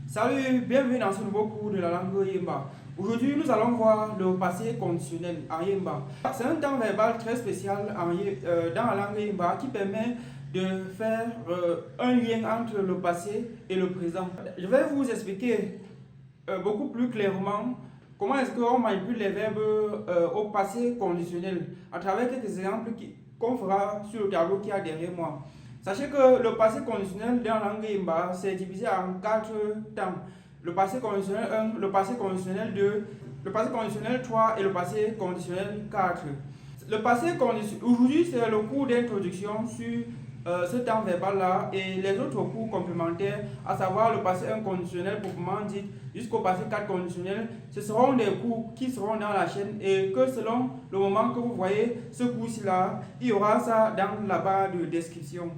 Salut, bienvenue dans ce nouveau cours de la langue Yemba. Aujourd'hui, nous allons voir le passé conditionnel en Yemba. C'est un temps verbal très spécial dans la langue Yemba qui permet de faire un lien entre le passé et le présent. Je vais vous expliquer beaucoup plus clairement comment est-ce qu'on manipule les verbes au passé conditionnel à travers quelques exemples qu'on fera sur le tableau qui est derrière moi. Sachez que le passé conditionnel dans la langue Yemba, c'est divisé en 4 temps. Le passé conditionnel 1, le passé conditionnel 2, le passé conditionnel 3 et le passé conditionnel 4. Le passé conditionnel, aujourd'hui c'est le cours d'introduction sur ce temps verbal-là et les autres cours complémentaires, à savoir le passé inconditionnel proprement dit jusqu'au passé 4 conditionnel. Ce seront des cours qui seront dans la chaîne et que selon le moment que vous voyez ce cours-ci-là, il y aura ça dans la barre de description.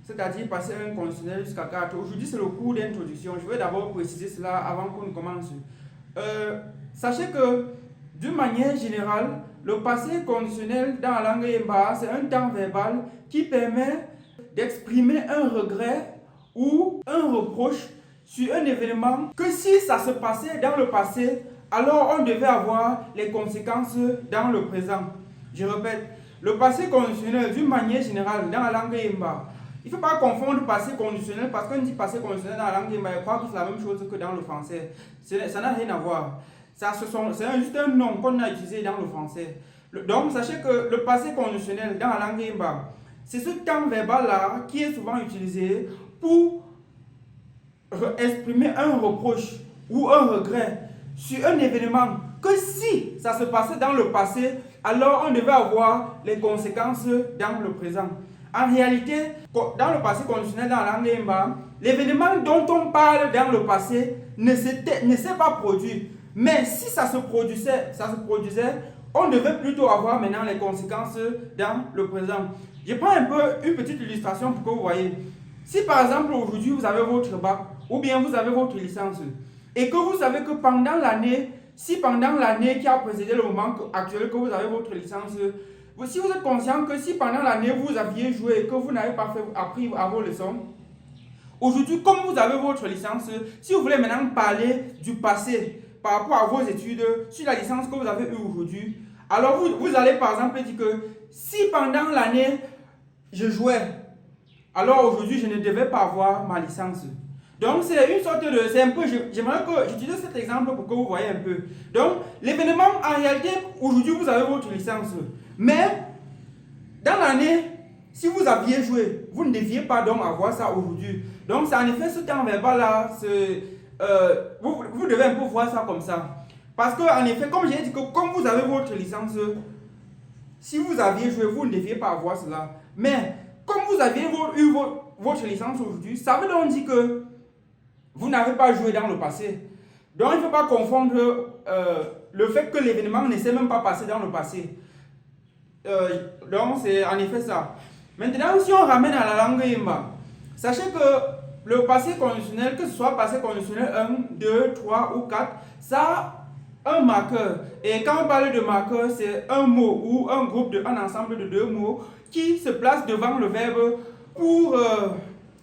C'est-à-dire passé inconditionnel jusqu'à 4. Aujourd'hui, c'est le cours d'introduction. Je vais d'abord préciser cela avant qu'on commence. Sachez que, d'une manière générale, le passé conditionnel dans la langue Yemba, c'est un temps verbal qui permet d'exprimer un regret ou un reproche sur un événement que si ça se passait dans le passé, alors on devait avoir les conséquences dans le présent. Je répète, le passé conditionnel, d'une manière générale, dans la langue Yemba, il ne faut pas confondre passé conditionnel parce qu'on dit passé conditionnel dans la langue Yemba, je crois que c'est la même chose que dans le français. Ça n'a rien à voir. C'est juste un nom qu'on a utilisé dans le français. Donc, sachez que le passé conditionnel dans la langue Yemba, c'est ce temps verbal-là qui est souvent utilisé pour exprimer un reproche ou un regret sur un événement que si ça se passait dans le passé, alors on devait avoir les conséquences dans le présent. En réalité, dans le passé conditionnel dans la langue Yemba, l'événement dont on parle dans le passé ne s'est pas produit. Mais si ça se produisait, on devait plutôt avoir maintenant les conséquences dans le présent. Je prends un peu une petite illustration pour que vous voyez. Si par exemple aujourd'hui vous avez votre bac ou bien vous avez votre licence et que vous savez que pendant l'année, si pendant l'année qui a précédé le moment actuel que vous avez votre licence, si vous êtes conscient que si pendant l'année vous aviez joué et que vous n'avez pas appris à vos leçons, aujourd'hui comme vous avez votre licence, si vous voulez maintenant parler du passé par rapport à vos études sur la licence que vous avez eue aujourd'hui, alors vous allez par exemple dire que si pendant l'année je jouais, alors aujourd'hui je ne devais pas avoir ma licence. Donc c'est une sorte de, c'est un peu, j'aimerais que j'utilise cet exemple pour que vous voyez un peu. Donc l'événement en réalité, aujourd'hui vous avez votre licence, mais dans l'année, si vous aviez joué, vous ne deviez pas donc avoir ça aujourd'hui. Donc c'est en effet ce temps verbal là, vous devez un peu voir ça comme ça. Parce que en effet, comme j'ai dit que comme vous avez votre licence, si vous aviez joué, vous ne deviez pas avoir cela. Mais comme vous aviez eu votre licence aujourd'hui, ça veut donc dire que vous n'avez pas joué dans le passé. Donc il ne faut pas confondre le fait que l'événement ne s'est même pas passé dans le passé. Donc c'est en effet ça. Maintenant, si on ramène à la langue Yemba, sachez que le passé conditionnel, que ce soit passé conditionnel 1, 2, 3 ou 4, ça a un marqueur. Et quand on parle de marqueur, c'est un mot ou un ensemble de deux mots qui se place devant le verbe pour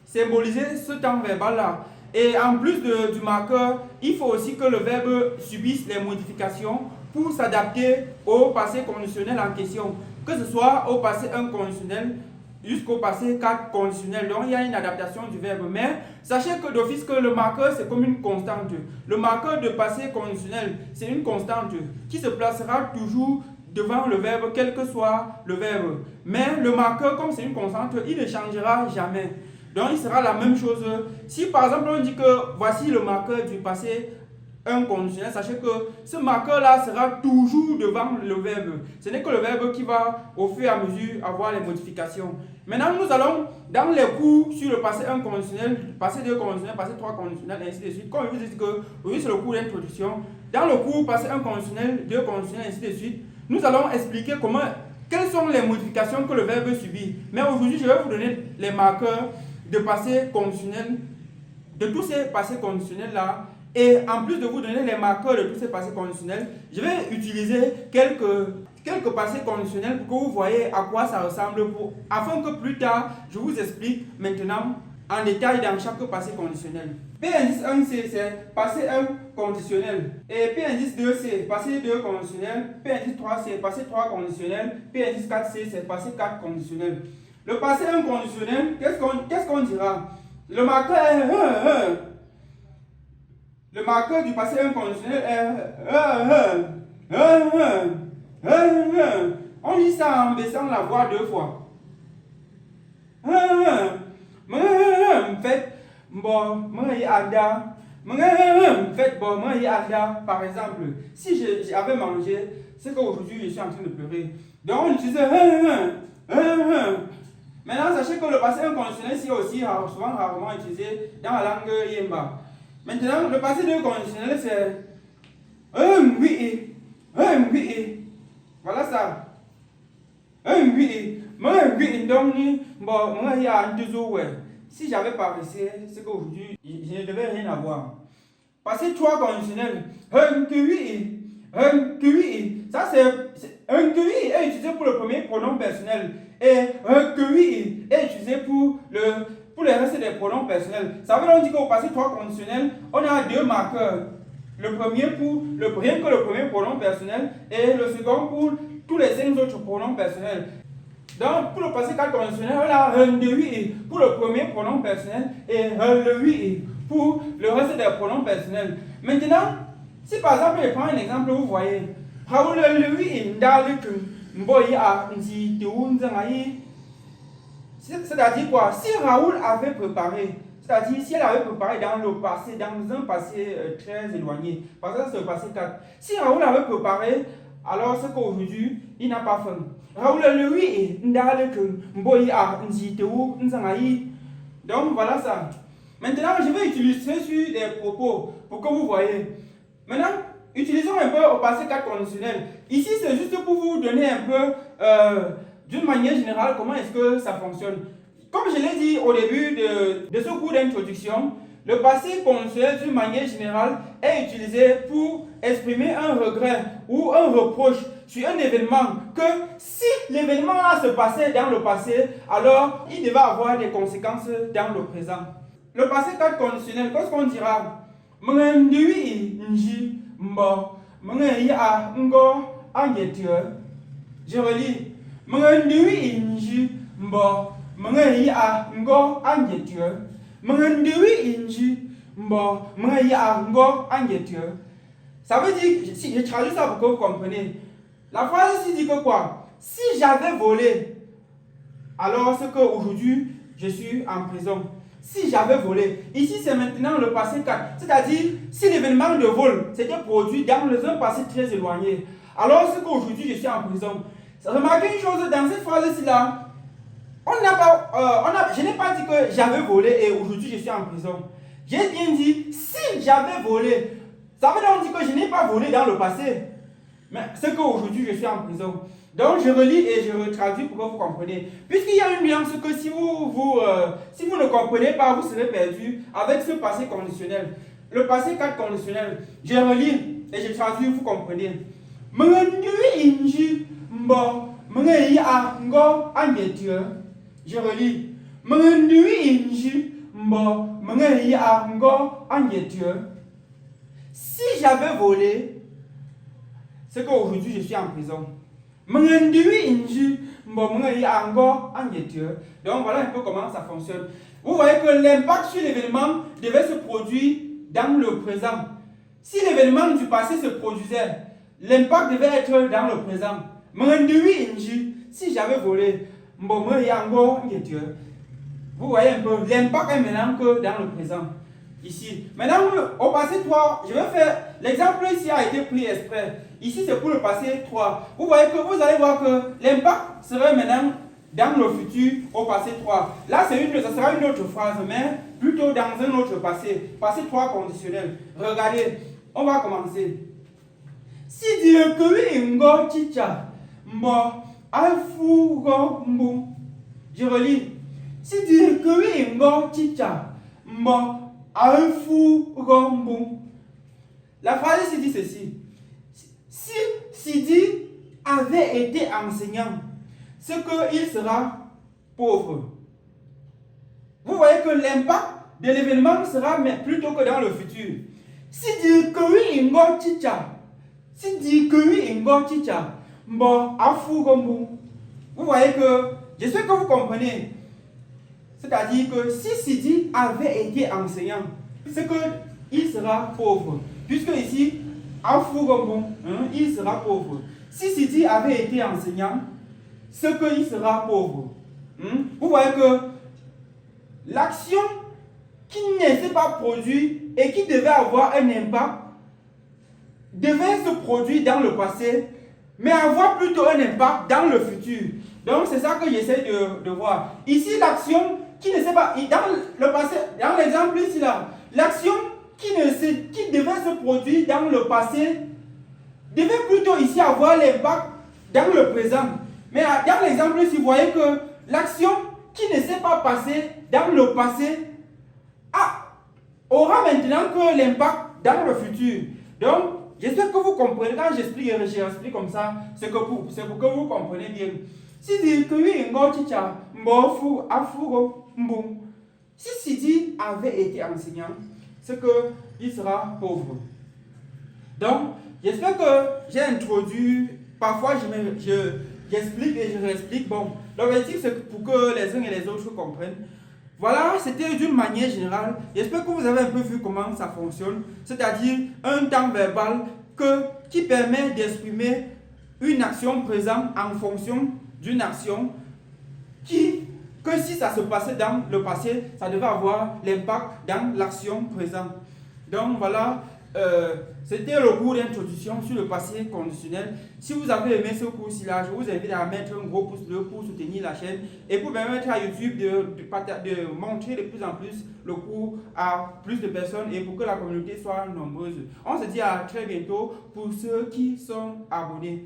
symboliser ce temps verbal-là. Et en plus du marqueur, il faut aussi que le verbe subisse les modifications pour s'adapter au passé conditionnel en question, que ce soit au passé inconditionnel jusqu'au passé 4 conditionnel. Donc il y a une adaptation du verbe. Mais sachez que d'office que le marqueur c'est comme une constante. Le marqueur de passé conditionnel c'est une constante qui se placera toujours devant le verbe quel que soit le verbe. Mais le marqueur comme c'est une constante, il ne changera jamais. Donc il sera la même chose. Si par exemple on dit que voici le marqueur du passé inconditionnel, sachez que ce marqueur-là sera toujours devant le verbe. Ce n'est que le verbe qui va au fur et à mesure avoir les modifications. Maintenant, nous allons dans les cours sur le passé inconditionnel, passé 2 conditionnel, passé 3 conditionnel, et ainsi de suite. Comme je vous ai dit que oui, c'est le cours d'introduction. Dans le cours passé inconditionnel, 2 conditionnel, ainsi de suite, nous allons expliquer quelles sont les modifications que le verbe subit. Mais aujourd'hui, je vais vous donner les marqueurs de passé conditionnel, de tous ces passés conditionnels-là. Et en plus de vous donner les marqueurs de tous ces passés conditionnels, je vais utiliser quelques quelques passés conditionnels pour que vous voyez à quoi ça ressemble, afin que plus tard, je vous explique maintenant en détail dans chaque passé conditionnel. P indice 1C, c'est passé 1 conditionnel. Et P indice 2C, passé 2 conditionnel. P indice 3C, passé 3 conditionnel. P indice 4C, c'est passé 4 conditionnel. Le passé 1 conditionnel, qu'est-ce qu'on dira? Le marqueur est 1. Le marqueur du passé 1 conditionnel est 1. On lit ça en baissant la voix 2 fois. Fait bon, par exemple, si j'avais mangé, c'est qu'aujourd'hui je suis en train de pleurer. Donc on utilise Maintenant, sachez que le passé inconditionnel c'est aussi souvent rarement utilisé dans la langue Yemba. Maintenant, le passé de conditionnel c'est voilà ça. Si j'avais pas réussi, c'est qu'aujourd'hui, je ne devais rien avoir. Passé 3 conditionnel. Ça, c'est un QI est utilisé pour le premier pronom personnel. Et un QI est utilisé pour les restes des pronoms personnels. Ça veut dire qu'au passé 3 conditionnel, on a 2 marqueurs. Le premier pour rien que le premier pronom personnel et le second pour tous les 5 autres pronoms personnels. Donc, pour le passé 4 conditionnel, on a un de oui pour le premier pronom personnel et un le oui pour le reste des pronoms personnels. Maintenant, si par exemple, je prends un exemple, vous voyez, c'est-à-dire quoi? Si Raoul avait préparé, c'est-à-dire si elle avait préparé dans le passé, dans un passé très éloigné, par exemple, c'est le passé 4. Si Raoul avait préparé, alors c'est qu'aujourd'hui, il n'a pas faim. Raoul lui donc voilà ça. Maintenant, je vais illustrer sur des propos pour que vous voyez. Maintenant, utilisons un peu au passé 4 conditionnel. Ici, c'est juste pour vous donner un peu, d'une manière générale, comment est-ce que ça fonctionne. Comme je l'ai dit au début de ce cours d'introduction, le passé conditionnel, d'une manière générale, est utilisé pour exprimer un regret ou un reproche sur un événement que si l'événement a se passé dans le passé, alors il devait avoir des conséquences dans le présent. Le passé 4 conditionnel, qu'est-ce qu'on dira? Je relis. Ça veut dire, si je traduis ça pour que vous compreniez, la phrase ici dit que quoi? Si j'avais volé, alors c'est qu'aujourd'hui je suis en prison. Si j'avais volé, ici c'est maintenant le passé 4, c'est-à-dire si l'événement de vol s'était produit dans un passé très éloigné, alors c'est qu'aujourd'hui je suis en prison. Remarquez une chose dans cette phrase-ci là. Je n'ai pas dit que j'avais volé et aujourd'hui je suis en prison. J'ai bien dit si j'avais volé. Ça veut donc dire que je n'ai pas volé dans le passé. Mais c'est qu'aujourd'hui je suis en prison. Donc je relis et je retraduis pour que vous compreniez. Puisqu'il y a une nuance que si vous ne comprenez pas, vous serez perdu avec ce passé conditionnel. Le passé 4 conditionnel. Je relis et je traduis, vous comprenez. Je relis. Si j'avais volé, c'est qu'aujourd'hui je suis en prison. Donc voilà un peu comment ça fonctionne. Vous voyez que l'impact sur l'événement devait se produire dans le présent. Si l'événement du passé se produisait, l'impact devait être dans le présent. Si j'avais volé, vous voyez un peu, l'impact est maintenant que dans le présent. Ici. Maintenant, au passé 3, je vais faire, l'exemple ici a été pris exprès. Ici, c'est pour le passé 3. Vous voyez que vous allez voir que l'impact serait maintenant dans le futur au passé 3. Là, ça sera une autre phrase, mais plutôt dans un autre passé. Passé 3 conditionnel. Regardez, on va commencer. Si Dieu que ingo chicha, mbo alfu go mbu. Je relis. Si Dieu que ingo chicha, mbo alfu go mbu. La phrase ici dit ceci. Si Sidi avait été enseignant, c'est qu'il sera pauvre. Vous voyez que l'impact de l'événement sera plutôt que dans le futur. Si dit que oui, il va chicha. Si dit que oui, il va chicha. Bon, à fou comme vous. Vous voyez que, je sais que vous comprenez. C'est-à-dire que si Sidi avait été enseignant, c'est qu'il sera pauvre. Puisque ici, à fou comme vous, il sera pauvre. Si Sidi avait été enseignant, c'est qu'il sera pauvre. Vous voyez que l'action qui ne s'est pas produite et qui devait avoir un impact devait se produire dans le passé, mais avoir plutôt un impact dans le futur. Donc c'est ça que j'essaie de voir. Ici, l'action qui ne s'est pas, dans le passé, dans l'exemple ici là, l'action qui devait se produire dans le passé devait plutôt ici avoir l'impact dans le présent. Mais dans l'exemple ici, vous voyez que l'action qui ne s'est pas passée dans le passé aura maintenant que l'impact dans le futur. Donc, j'espère que vous comprenez. Quand j'explique comme ça, c'est pour que vous compreniez bien. Si dit que oui, si Sidi avait été enseignant, c'est qu'il sera pauvre. Donc, j'espère que j'ai introduit, parfois j'explique et je réexplique. Bon, l'objectif c'est pour que les uns et les autres comprennent. Voilà, c'était d'une manière générale. J'espère que vous avez un peu vu comment ça fonctionne. C'est-à-dire un temps verbal qui permet d'exprimer une action présente en fonction d'une action que si ça se passait dans le passé, ça devait avoir l'impact dans l'action présente. Donc voilà, c'était le cours d'introduction sur le passé conditionnel. Si vous avez aimé ce cours-ci-là, je vous invite à mettre un gros pouce bleu pour soutenir la chaîne et pour permettre à YouTube de montrer de plus en plus le cours à plus de personnes et pour que la communauté soit nombreuse. On se dit à très bientôt pour ceux qui sont abonnés.